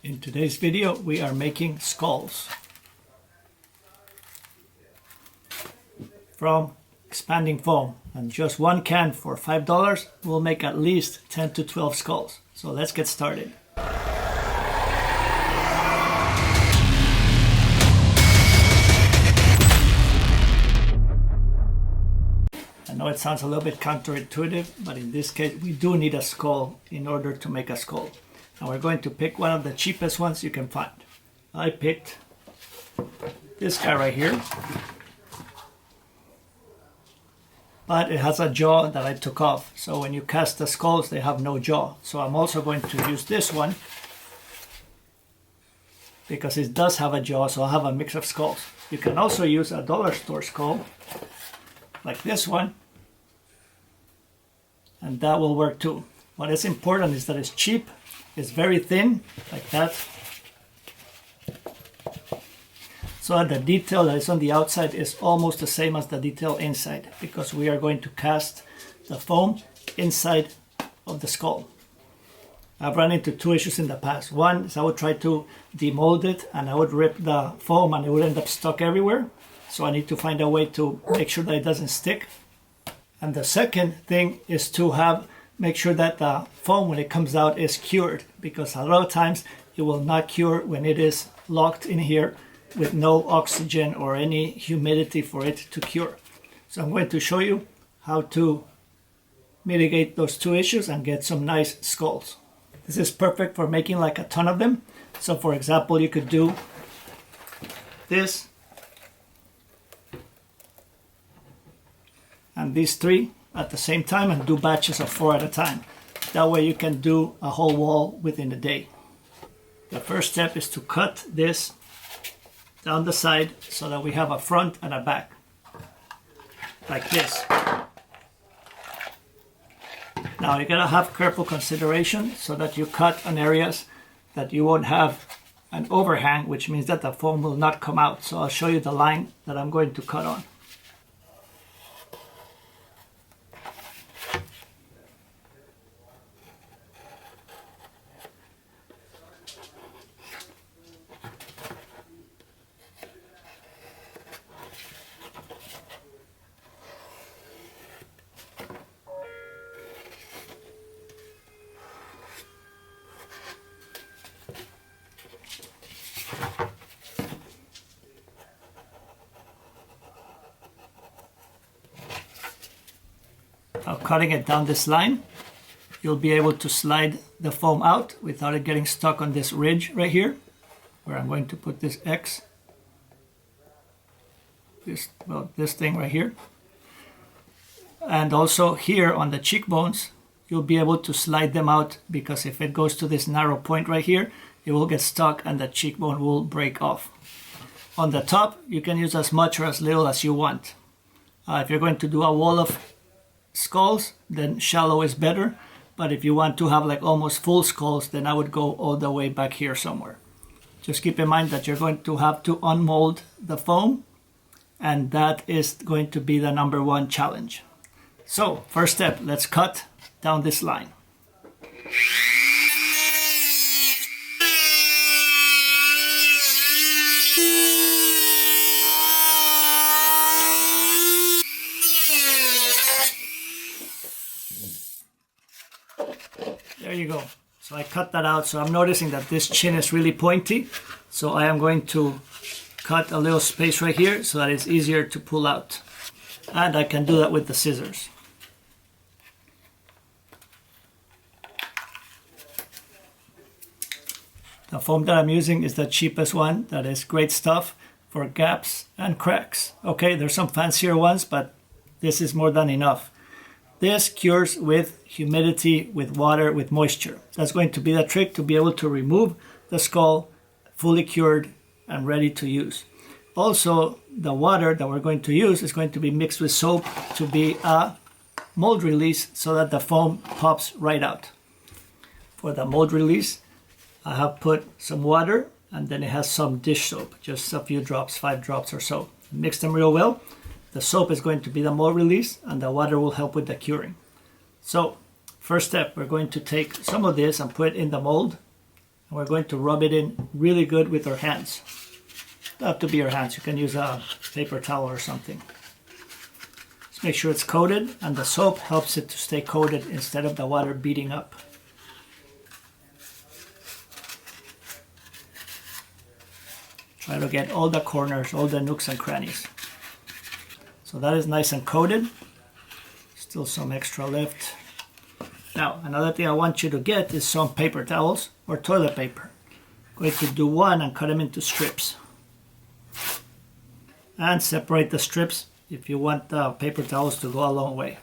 In today's video, we are making skulls from expanding foam, and just one can for $5 will make at least 10 to 12 skulls. So let's get started. I know it sounds a little bit counterintuitive, but in this case we do need a skull in order to make a skull. And we're going to pick one of the cheapest ones you can find. I picked this guy right here, but it has a jaw that I took off. So when you cast the skulls, they have no jaw. So I'm also going to use this one because it does have a jaw, so I'll have a mix of skulls. You can also use a dollar store skull like this one, and that will work too. What is important is that it's cheap, it's very thin, like that, so that the detail that is on the outside is almost the same as the detail inside, because we are going to cast the foam inside of the skull. I've run into two issues in the past. One is I would try to demold it and I would rip the foam and it would end up stuck everywhere. So I need to find a way to make sure that it doesn't stick. And the second thing is to make sure that the foam when it comes out is cured, because a lot of times it will not cure when it is locked in here with no oxygen or any humidity for it to cure. So I'm going to show you how to mitigate those two issues and get some nice skulls. This is perfect for making like a ton of them. So for example, you could do this and these three at the same time and do batches of 4 at a time. That way you can do a whole wall within a day. The first step is to cut this down the side so that we have a front and a back, like this. Now you gotta have careful consideration so that you cut on areas that you won't have an overhang, which means that the foam will not come out. So I'll show you the line that I'm going to cut on. Now cutting it down this line, you'll be able to slide the foam out without it getting stuck on this ridge right here, where I'm going to put this X, this thing right here. And also here on the cheekbones, you'll be able to slide them out, because if it goes to this narrow point right here, it will get stuck and the cheekbone will break off. On the top, you can use as much or as little as you want. If you're going to do a wall of skulls, then shallow is better. But if you want to have like almost full skulls, then I would go all the way back here somewhere. Just keep in mind that you're going to have to unmold the foam, and that is going to be the #1 challenge. So first step, let's cut down this line. There you go. So I cut that out. So I'm noticing that this chin is really pointy. So I am going to cut a little space right here so that it's easier to pull out. And I can do that with the scissors. The foam that I'm using is the cheapest one. That is great stuff for gaps and cracks. Okay, there's some fancier ones, but this is more than enough. This cures with humidity, with water, with moisture. That's going to be the trick to be able to remove the skull fully cured and ready to use. Also, the water that we're going to use is going to be mixed with soap to be a mold release so that the foam pops right out. For the mold release, I have put some water, and then it has some dish soap, just a few drops, 5 drops or so. Mix them real well. The soap is going to be the mold release, and the water will help with the curing. So first step, we're going to take some of this and put it in the mold And we're going to rub it in really good with our hands. Doesn't have to be your hands, you can use a paper towel or something. Just make sure it's coated, and the soap helps it to stay coated instead of the water beating up. Try to get all the corners, all the nooks and crannies. So that is nice and coated. Still some extra left. Now, another thing I want you to get is some paper towels or toilet paper. I'm going to do one and cut them into strips. And separate the strips if you want the paper towels to go a long way.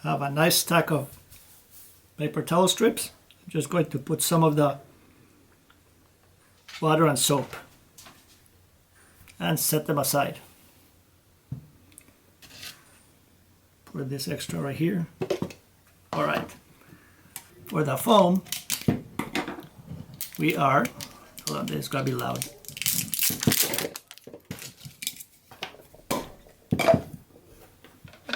I have a nice stack of paper towel strips. I'm just going to put some of the water and soap and set them aside. Put this extra right here. All right, for the foam, we are, hold on, this is gonna be loud.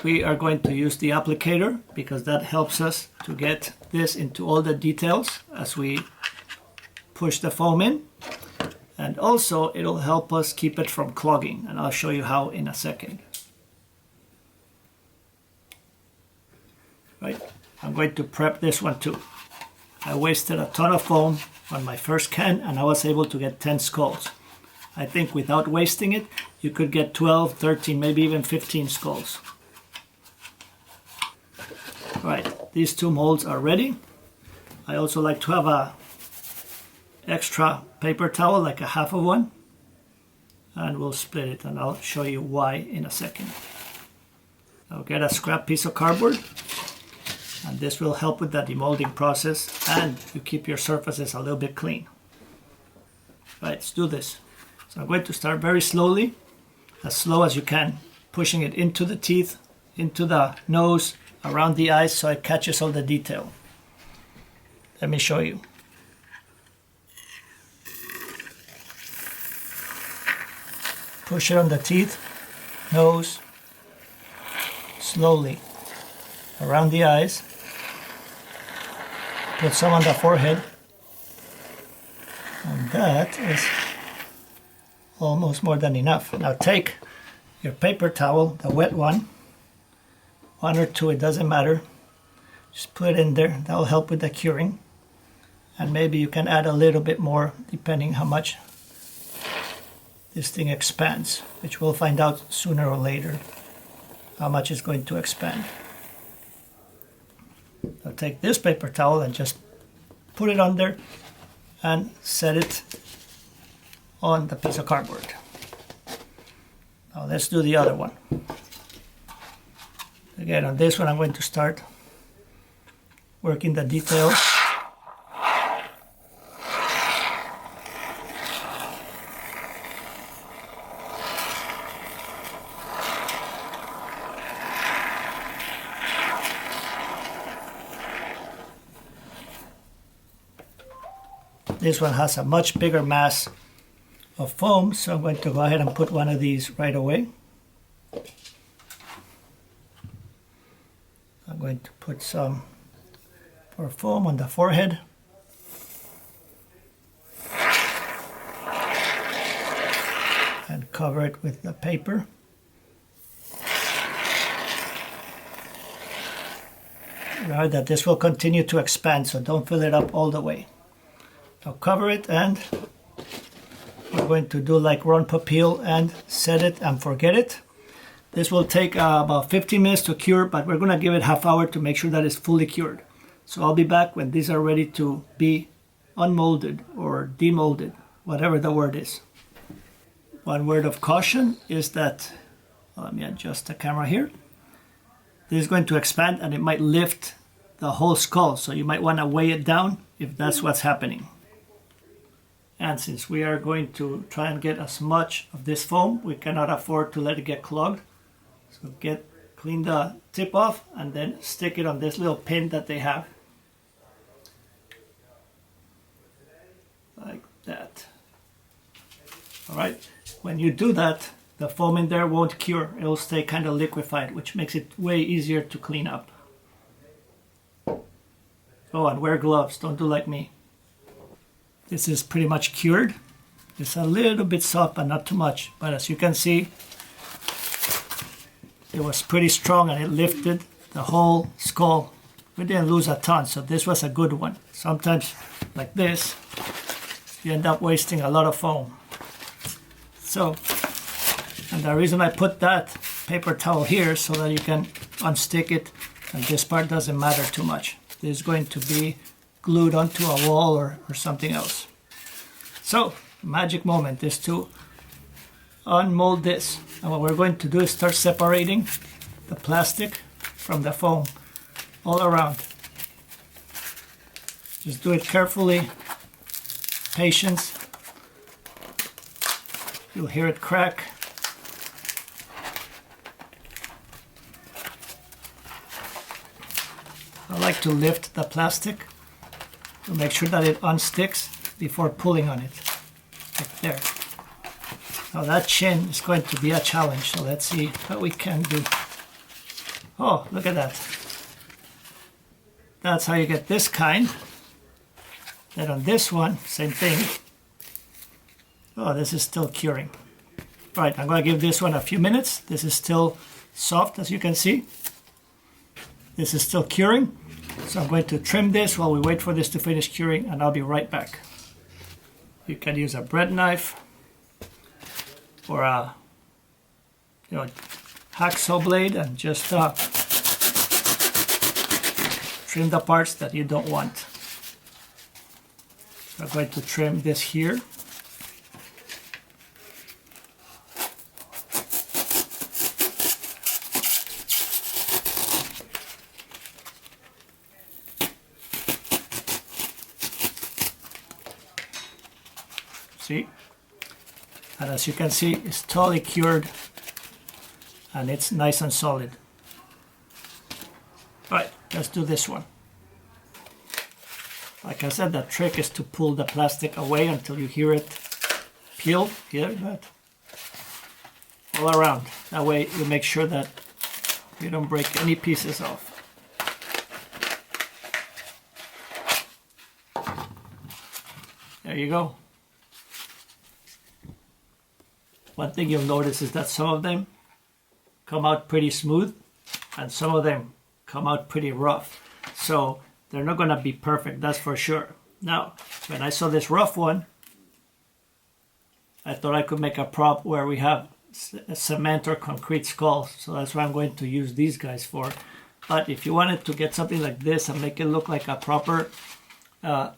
We are going to use the applicator because that helps us to get this into all the details as we push the foam in. And also it'll help us keep it from clogging, and I'll show you how in a second. Right, I'm going to prep this one too. I wasted a ton of foam on my first can and I was able to get 10 skulls. I think without wasting it, you could get 12, 13, maybe even 15 skulls. Right, these two molds are ready. I also like to have a extra paper towel, like a half of one, and we'll split it, and I'll show you why in a second. I'll get a scrap piece of cardboard, and this will help with the demolding process, and you keep your surfaces a little bit clean. Right, let's do this. So I'm going to start very slowly, as slow as you can, pushing it into the teeth, into the nose, around the eyes, so it catches all the detail. Let me show you. Push it on the teeth, nose, slowly, around the eyes. Put some on the forehead. And that is almost more than enough. Now take your paper towel, the wet one or two, it doesn't matter. Just put it in there, that will help with the curing. And maybe you can add a little bit more depending how much this thing expands, which we'll find out sooner or later how much it's going to expand. I'll take this paper towel and just put it on there and set it on the piece of cardboard. Now let's do the other one. Again, on this one I'm going to start working the details. This one has a much bigger mass of foam, so I'm going to go ahead and put one of these right away. I'm going to put some more foam on the forehead. And cover it with the paper. Remember that this will continue to expand, so don't fill it up all the way. Now cover it, and we're going to do like Ron Popeil and set it and forget it. This will take about 15 minutes to cure, but we're going to give it half hour to make sure that it's fully cured. So I'll be back when these are ready to be unmolded or demolded, whatever the word is. One word of caution is that, let me adjust the camera here. This is going to expand and it might lift the whole skull, so you might want to weigh it down if that's what's happening. And since we are going to try and get as much of this foam, we cannot afford to let it get clogged. So clean the tip off and then stick it on this little pin that they have. Like that. Alright, when you do that, the foam in there won't cure. It will stay kind of liquefied, which makes it way easier to clean up. Oh, and wear gloves, don't do like me. This is pretty much cured. It's a little bit soft, but not too much. But as you can see, it was pretty strong and it lifted the whole skull. We didn't lose a ton, so this was a good one. Sometimes, like this, you end up wasting a lot of foam. So, and the reason I put that paper towel here so that you can unstick it, and this part doesn't matter too much. This is going to be glued onto a wall or something else. So, magic moment is to unmold this. And what we're going to do is start separating the plastic from the foam all around. Just do it carefully, patience. You'll hear it crack. I like to lift the plastic to make sure that it unsticks before pulling on it, like there. Now that chin is going to be a challenge, so let's see what we can do. Oh, look at that. That's how you get this kind. Then on this one, same thing. Oh, this is still curing. Right, I'm going to give this one a few minutes. This is still soft, as you can see. This is still curing. So I'm going to trim this while we wait for this to finish curing, and I'll be right back. You can use a bread knife or a hacksaw blade and just trim the parts that you don't want. So I'm going to trim this here. See? And as you can see, it's totally cured and it's nice and solid. Right, let's do this one. Like I said, the trick is to pull the plastic away until you hear it peel. Hear that? All around. That way you make sure that you don't break any pieces off. There you go. One thing you'll notice is that some of them come out pretty smooth and some of them come out pretty rough. So they're not going to be perfect, that's for sure. Now, when I saw this rough one, I thought I could make a prop where we have a cement or concrete skulls. So that's what I'm going to use these guys for. But if you wanted to get something like this and make it look like a proper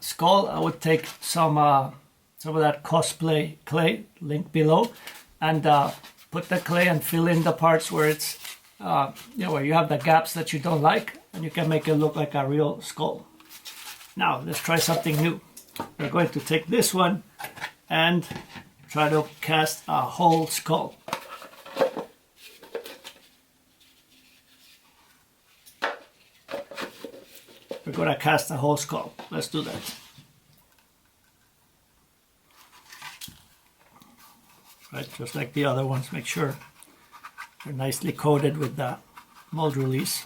skull, I would take some of that cosplay clay, link below, and put the clay and fill in the parts where it's where you have the gaps that you don't like, and you can make it look like a real skull. Now let's try something new. We're going to take this one and try to cast a whole skull. We're going to cast a whole skull. Let's do that. Right, just like the other ones, make sure they're nicely coated with the mold release.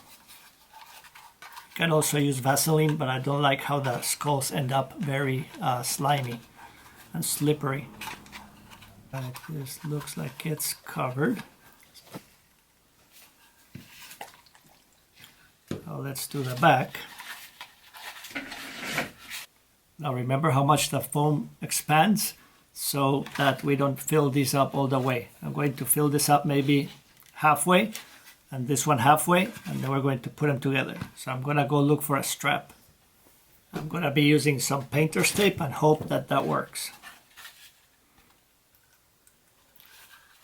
You can also use Vaseline, but I don't like how the skulls end up very slimy and slippery. Right, this looks like it's covered. Now let's do the back. Now remember how much the foam expands, so that we don't fill these up all the way. I'm going to fill this up maybe halfway and this one halfway, and then we're going to put them together. So I'm going to go look for a strap. I'm going to be using some painter's tape and hope that that works.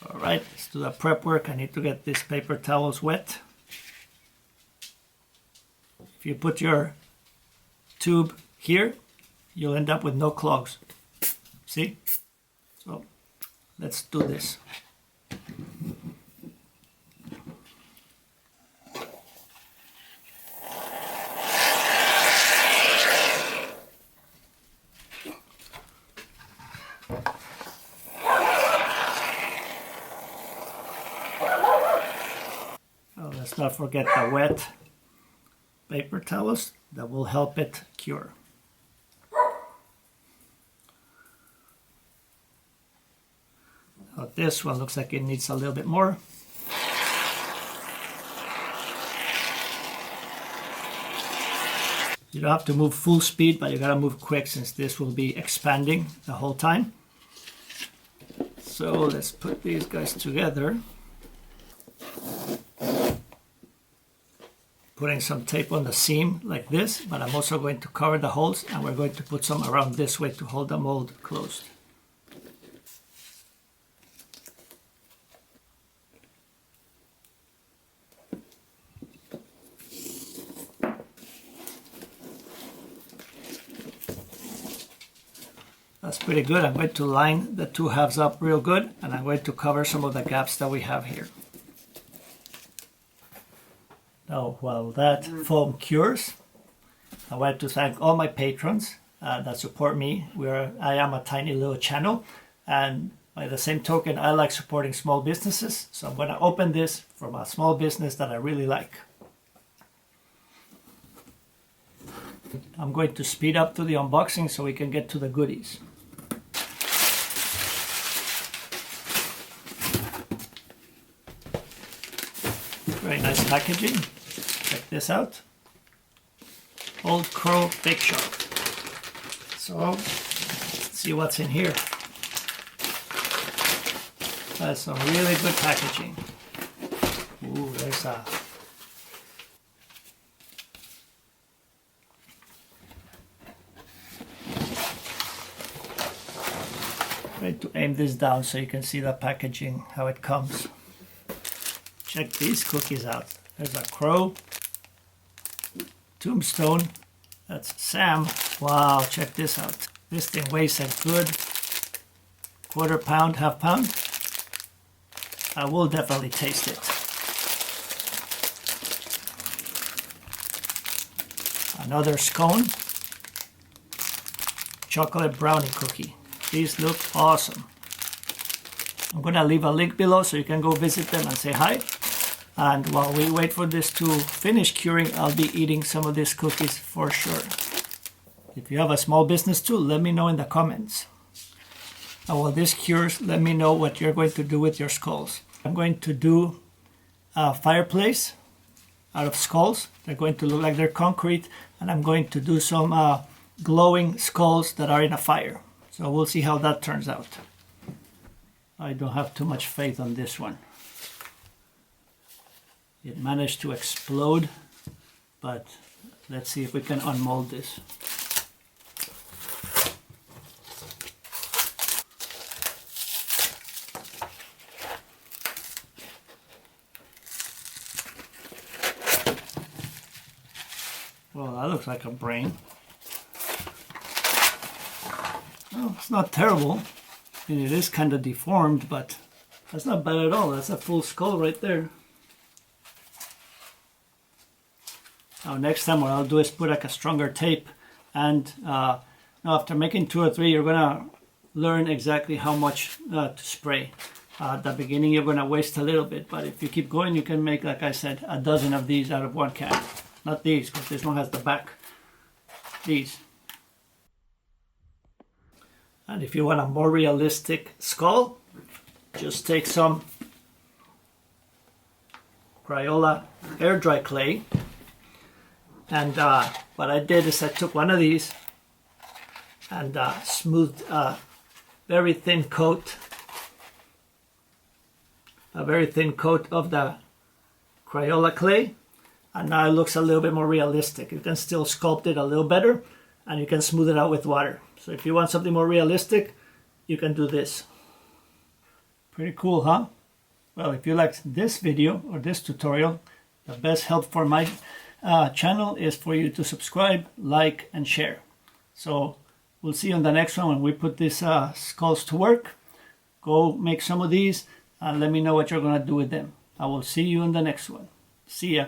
All right, let's do the prep work. I need to get these paper towels wet. If you put your tube here, you'll end up with no clogs. See? So let's do this. Oh, let's not forget the wet paper towels. That will help it cure. this one looks like it needs a little bit more. You don't have to move full speed, but you gotta move quick since this will be expanding the whole time. So let's put these guys together. Putting some tape on the seam like this, but I'm also going to cover the holes, and we're going to put some around this way to hold the mold closed. That's pretty good. I'm going to line the two halves up real good, and I'm going to cover some of the gaps that we have here. Now, while that foam cures, I want to thank all my patrons that support me. I am a tiny little channel, and by the same token, I like supporting small businesses. So I'm going to open this from a small business that I really like. I'm going to speed up to the unboxing so we can get to the goodies. Very nice packaging. Check this out. Old Crow Bake Shop. So, let's see what's in here. That's some really good packaging. Ooh, there's a... Try to aim this down so you can see the packaging, how it comes. Check these cookies out. There's a crow, tombstone, that's Sam. Wow, check this out. This thing weighs a good quarter pound, half pound. I will definitely taste it. Another scone, chocolate brownie cookie. These look awesome. I'm gonna leave a link below so you can go visit them and say hi. And while we wait for this to finish curing, I'll be eating some of these cookies for sure. If you have a small business too, let me know in the comments. And while this cures, let me know what you're going to do with your skulls. I'm going to do a fireplace out of skulls. They're going to look like they're concrete, and I'm going to do some glowing skulls that are in a fire. So we'll see how that turns out. I don't have too much faith on this one. It managed to explode, but let's see if we can unmold this. Well, that looks like a brain. Oh, it's not terrible. I mean, it is kind of deformed, but that's not bad at all. That's a full skull right there. Now next time what I'll do is put like a stronger tape, and now after making 2 or 3 you're gonna learn exactly how much to spray. At the beginning you're gonna waste a little bit, but if you keep going you can make, like I said, a dozen of these out of one can. Not these, because this one has the back. These. And if you want a more realistic skull, just take some Crayola Air Dry Clay. And what I did is I took one of these and smoothed a very thin coat of the Crayola clay, and now it looks a little bit more realistic. You can still sculpt it a little better, and you can smooth it out with water. So if you want something more realistic, you can do this. Pretty cool, huh? Well, if you liked this video or this tutorial, the best help for my channel is for you to subscribe, like, and share. So we'll see you on the next one when we put these skulls to work. Go make some of these and let me know what you're gonna do with them. I will see you in the next one. See ya.